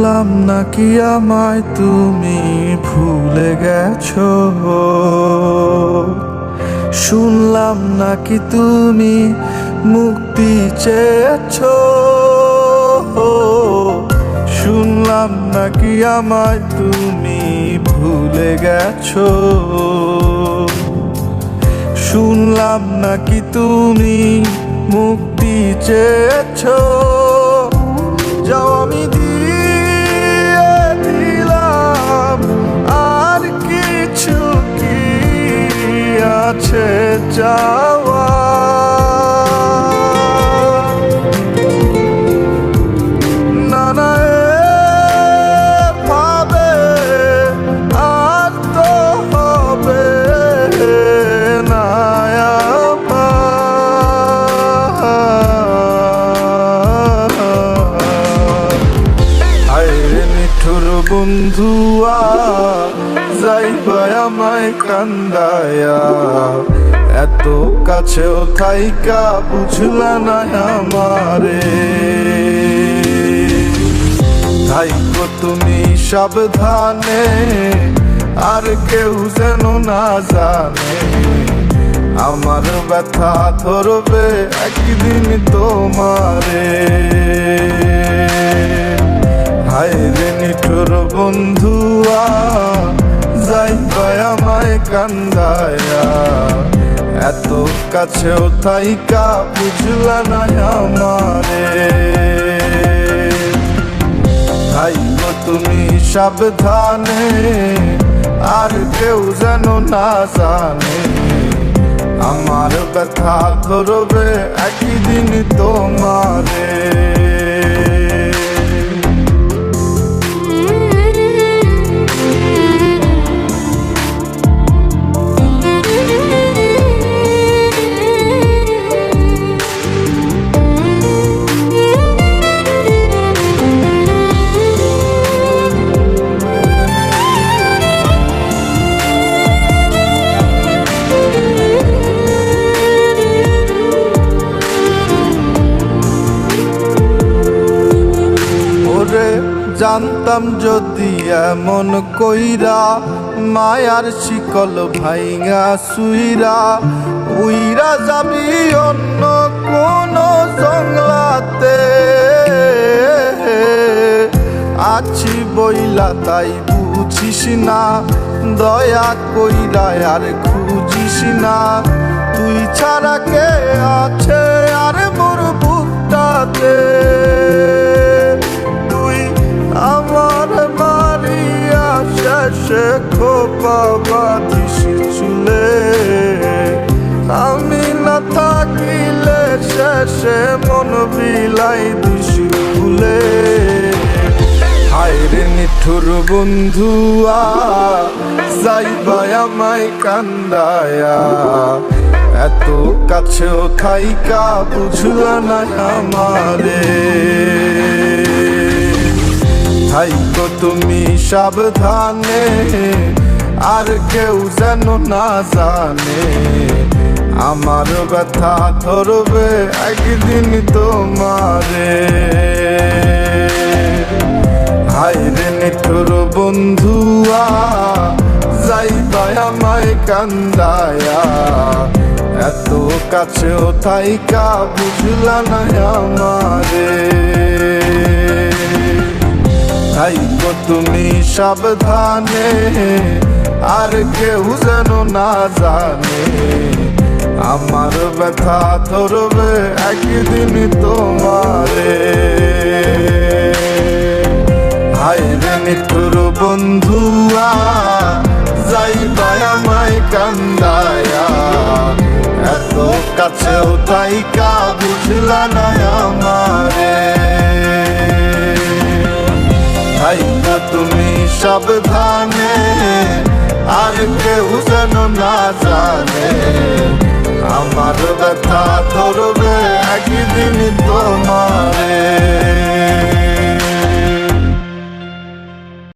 শুনলাম নাকি আমায় তুমি ভুলে গেছো, শুনলাম নাকি তুমি মুক্তি চেয়েছো, শুনলাম নাকি আমায় তুমি ভুলে গেছো, শুনলাম নাকি তুমি মুক্তি চেয়েছো। যাও আমি দিয়ে দিলাম, আর কিছু কি আছে চাওয়া? না না ভাবে আর তো হবে না। নিঠুর বন্ধুয়া যাইবা আমায় কান্দায়া, এত কাছেও থাইকা বুঝলা না আমারে। থাইকো তুমি সাবধানে, আর কেউ যেন না জানে, আমার ব্যথা ধরবে একদিন তোমারে। হায়রে নিঠুর বন্ধুয়া যাইবা আমায় কান্দায়া, এত কাছেও থাইকা বুঝলা না আমারে। থাইকো তুমি সাবধানে, আর কেউ যেন না জানে, আমার ব্যথা ধরবে একদিন তোমারে। জানতাম যদি এমন কইরা মায়ার শিকল ভাইঙা সুইরা উইরা যাবি অন্য কোন জংলাতে, আছি বইলা তাই বুঝিস না, দয়া কইরা আর খুঁজিস না, তুই ছাড়া কে আছে আর মোর বুকটাতে। আমার মারিয়া শেষে খোপা বাঁধিস চুলে, আমি না থাকিলে শেষে মন বিলাই দিস ভুলে। হায়রে নিঠুর বন্ধুয়া যাইবা আমায় কান্দায়া, এত কাছেও থাইকা বুঝলা না আমারে। থাইকো তুমি সাবধানে, আর কেউ যেন না জানে, আমার ব্যথা ধরবে একদিন তোমারে। হায়রে নিঠুর বন্ধুয়া যাইবা আমায় কান্দায়া, এত কাছেও থাইকা বুঝলা না আমারে। থাইকো তুমি সাবধানে, আর কেউ যেন না জানে, আমার ব্যথা ধরবে একদিন তোমারে। হায়রে নিঠুর বন্ধুয়া যাইবা আমায় কান্দায়া, এত কাছেও থাইকা বুঝলা না আমারে। থাইকো তুমি সাবধানে, আর কেউ যেন না জানে, আমার ব্যথা ধরবে একদিন তোমারে।